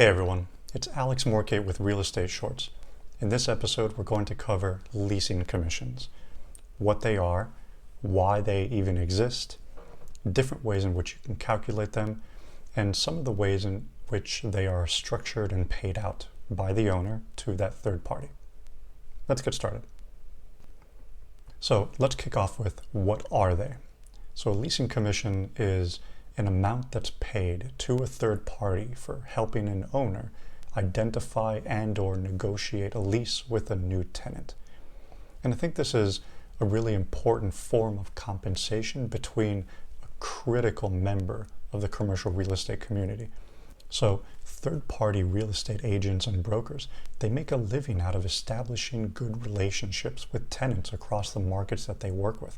Hey everyone, it's Alex Morkate with Real Estate Shorts. In this episode, we're going to cover leasing commissions, what they are, why they even exist, different ways in which you can calculate them, and some of the ways in which they are structured and paid out by the owner to that third party. Let's get started. So let's kick off with what are they? So a leasing commission is an amount that's paid to a third party for helping an owner identify and or negotiate a lease with a new tenant. And I think this is a really important form of compensation between a critical member of the commercial real estate community. So third-party real estate agents and brokers, they make a living out of establishing good relationships with tenants across the markets that they work with.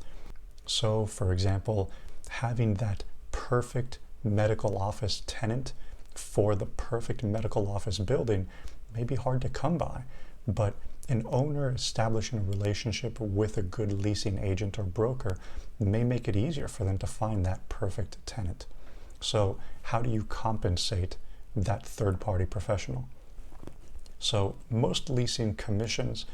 So, for example, having that perfect medical office tenant for the perfect medical office building may be hard to come by, but an owner establishing a relationship with a good leasing agent or broker may make it easier for them to find that perfect tenant. So how do you compensate that third-party professional? So most leasing commissions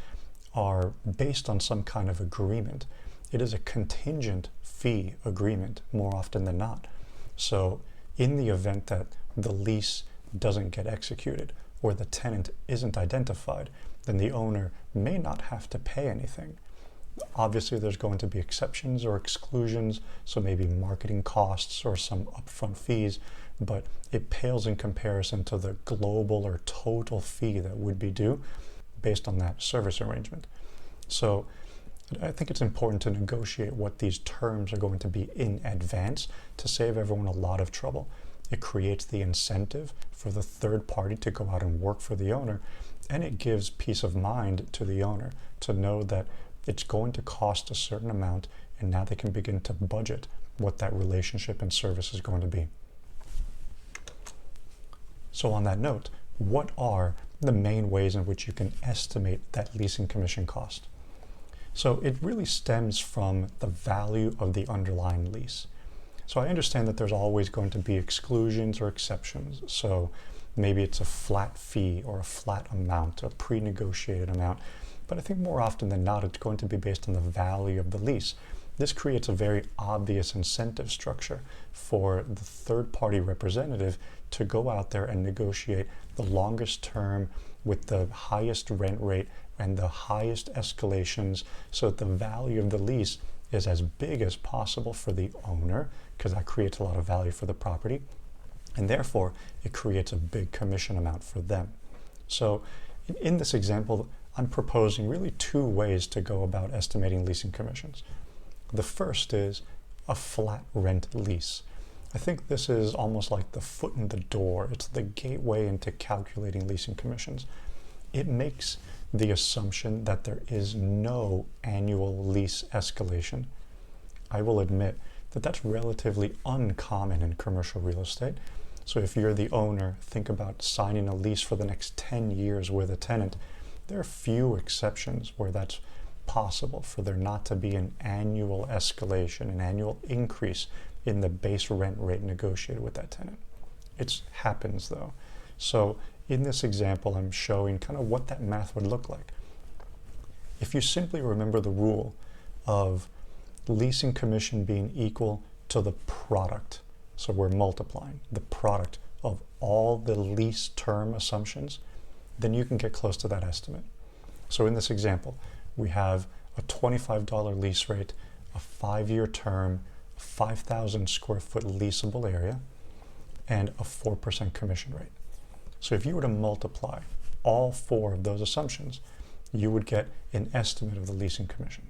are based on some kind of agreement. It is a contingent fee agreement more often than not. So in the event that the lease doesn't get executed or the tenant isn't identified, then the owner may not have to pay anything. Obviously, there's going to be exceptions or exclusions, so maybe marketing costs or some upfront fees, but it pales in comparison to the global or total fee that would be due based on that service arrangement. So I think it's important to negotiate what these terms are going to be in advance to save everyone a lot of trouble. It creates the incentive for the third party to go out and work for the owner, and it gives peace of mind to the owner to know that it's going to cost a certain amount, and now they can begin to budget what that relationship and service is going to be. So on that note, what are the main ways in which you can estimate that leasing commission cost? So it really stems from the value of the underlying lease. So I understand that there's always going to be exclusions or exceptions. So maybe it's a flat fee or a flat amount, a pre-negotiated amount. But I think more often than not, it's going to be based on the value of the lease. This creates a very obvious incentive structure for the third-party representative to go out there and negotiate the longest term with the highest rent rate and the highest escalations, so that the value of the lease is as big as possible for the owner, because that creates a lot of value for the property, and therefore it creates a big commission amount for them. So in this example, I'm proposing really two ways to go about estimating leasing commissions. The first is a flat rent lease. I think this is almost like the foot in the door. It's the gateway into calculating leasing commissions. It makes the assumption that there is no annual lease escalation. I will admit that that's relatively uncommon in commercial real estate. So if you're the owner, think about signing a lease for the next 10 years with a tenant. There are few exceptions where that's possible for there not to be an annual escalation, an annual increase in the base rent rate negotiated with that tenant. It happens though. So in this example, I'm showing kind of what that math would look like. If you simply remember the rule of leasing commission being equal to the product, so we're multiplying the product of all the lease term assumptions, then you can get close to that estimate. So in this example, we have a $25 lease rate, a 5-year term, a 5,000 square foot leasable area, and a 4% commission rate. So if you were to multiply all four of those assumptions, you would get an estimate of the leasing commission.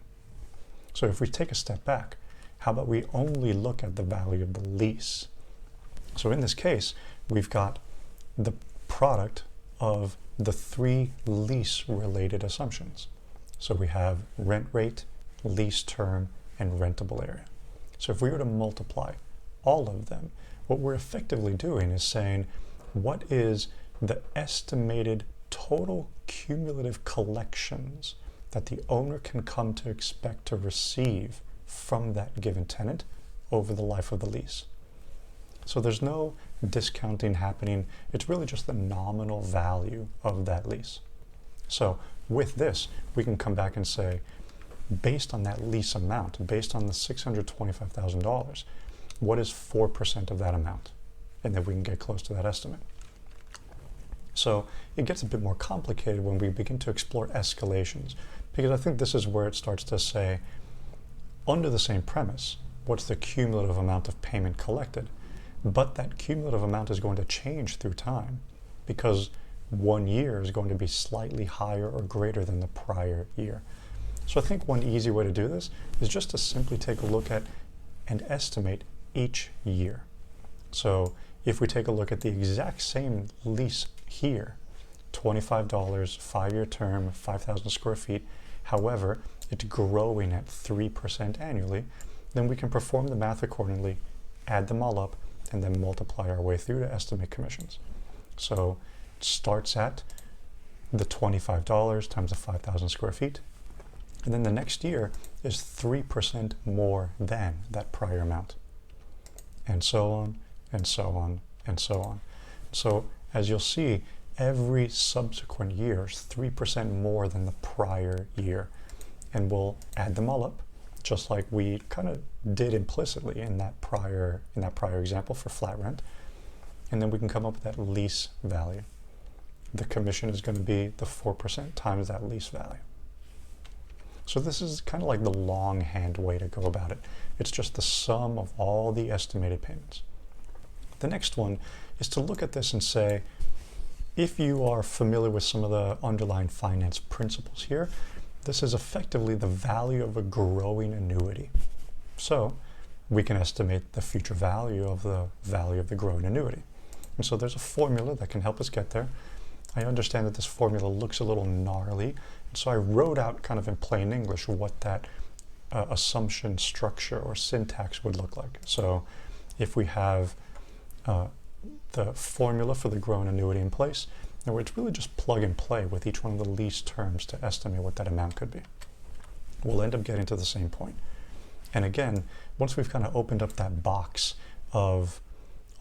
So if we take a step back, how about we only look at the value of the lease? So in this case, we've got the product of the three lease-related assumptions. So we have rent rate, lease term, and rentable area. So if we were to multiply all of them, what we're effectively doing is saying, what is the estimated total cumulative collections that the owner can come to expect to receive from that given tenant over the life of the lease? So there's no discounting happening. It's really just the nominal value of that lease. So with this, we can come back and say, based on that lease amount, based on the $625,000, what is 4% of that amount? And then we can get close to that estimate. So it gets a bit more complicated when we begin to explore escalations, because I think this is where it starts to say, under the same premise, what's the cumulative amount of payment collected? But that cumulative amount is going to change through time, because 1 year is going to be slightly higher or greater than the prior year. So I think one easy way to do this is just to simply take a look at and estimate each year. So if we take a look at the exact same lease here, $25, 5-year term, 5,000 square feet, however, it's growing at 3% annually, then we can perform the math accordingly, add them all up, and then multiply our way through to estimate commissions. So it starts at the $25 times the 5,000 square feet, and then the next year is 3% more than that prior amount, and so on, and so on, and so on. So as you'll see, every subsequent year is 3% more than the prior year, and we'll add them all up, just like we kind of did implicitly in that prior example for flat rent, and then we can come up with that lease value. The commission is going to be the 4% times that lease value. So this is kind of like the longhand way to go about it. It's just the sum of all the estimated payments. The next one is to look at this and say, if you are familiar with some of the underlying finance principles here, this is effectively the value of a growing annuity. So we can estimate the future value of the growing annuity. And so there's a formula that can help us get there. I understand that this formula looks a little gnarly, and so I wrote out kind of in plain English what that assumption structure or syntax would look like. So if we have the formula for the growing annuity in place, and it's really just plug and play with each one of the lease terms to estimate what that amount could be. We'll end up getting to the same point. And again, once we've kind of opened up that box of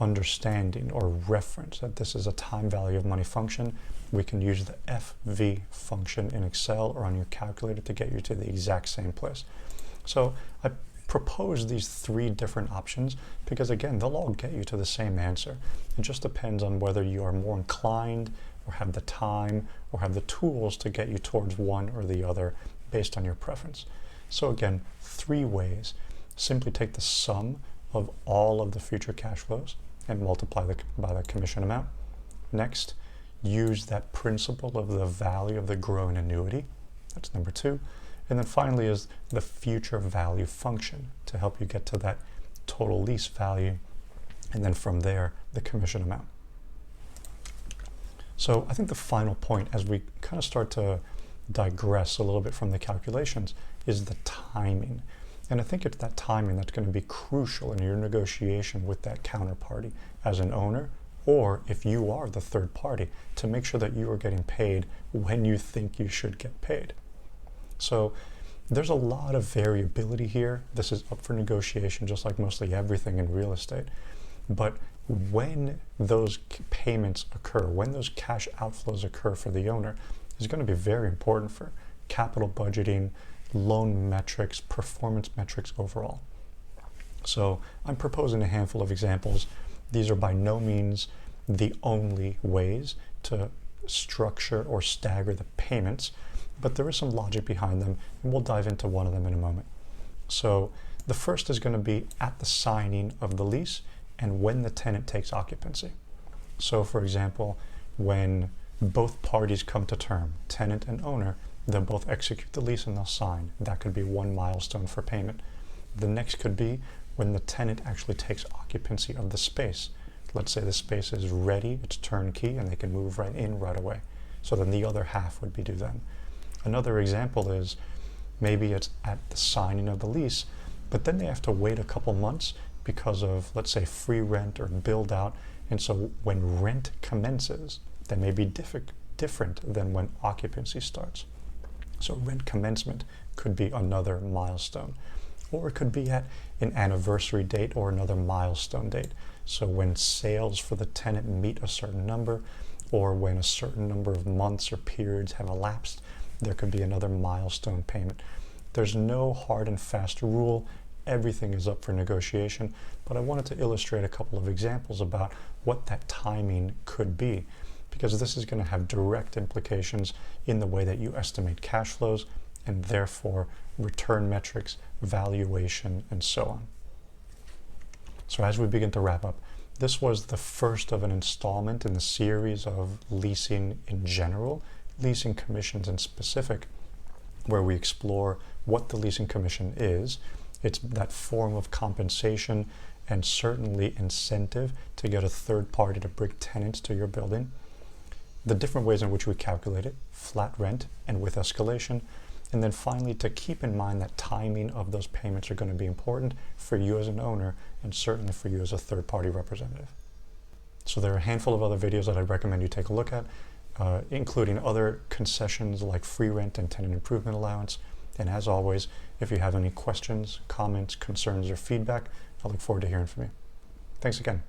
understanding or reference that this is a time value of money function, we can use the FV function in Excel or on your calculator to get you to the exact same place. So I propose these 3 different options because, again, they'll all get you to the same answer. It just depends on whether you are more inclined or have the time or have the tools to get you towards one or the other based on your preference. So again, 3 ways. Simply take the sum of all of the future cash flows and multiply by the commission amount. Next, use that principle of the value of the growing annuity. That's number 2. And then finally is the future value function to help you get to that total lease value, and then from there, the commission amount. So I think the final point, as we kind of start to digress a little bit from the calculations, is the timing. And I think it's that timing that's going to be crucial in your negotiation with that counterparty as an owner, or if you are the third party, to make sure that you are getting paid when you think you should get paid. So there's a lot of variability here. This is up for negotiation, just like mostly everything in real estate. But when those payments occur, when those cash outflows occur for the owner, is going to be very important for capital budgeting, loan metrics, performance metrics overall. So I'm proposing a handful of examples. These are by no means the only ways to structure or stagger the payments, but there is some logic behind them, and we'll dive into one of them in a moment. So the first is going to be at the signing of the lease and when the tenant takes occupancy. So for example, when both parties come to term, tenant and owner, they'll both execute the lease and they'll sign. That could be one milestone for payment. The next could be when the tenant actually takes occupancy of the space. Let's say the space is ready, it's turnkey, and they can move right in right away. So then the other half would be due then. Another example is maybe it's at the signing of the lease, but then they have to wait a couple months because of, let's say, free rent or build out. And so when rent commences, that may be different than when occupancy starts. So rent commencement could be another milestone. or it could be at an anniversary date or another milestone date. So when sales for the tenant meet a certain number, or when a certain number of months or periods have elapsed, there could be another milestone payment. There's no hard and fast rule. Everything is up for negotiation, but I wanted to illustrate a couple of examples about what that timing could be, because this is going to have direct implications in the way that you estimate cash flows and therefore return metrics, valuation, and so on. So as we begin to wrap up, this was the first of an installment in the series of leasing in general, leasing commissions in specific, where we explore what the leasing commission is. It's that form of compensation and certainly incentive to get a third party to bring tenants to your building. The different ways in which we calculate it, flat rent and with escalation. And then finally, to keep in mind that timing of those payments are going to be important for you as an owner and certainly for you as a third-party representative. So there are a handful of other videos that I'd recommend you take a look at, including other concessions like free rent and tenant improvement allowance. And as always, if you have any questions, comments, concerns, or feedback, I look forward to hearing from you. Thanks again.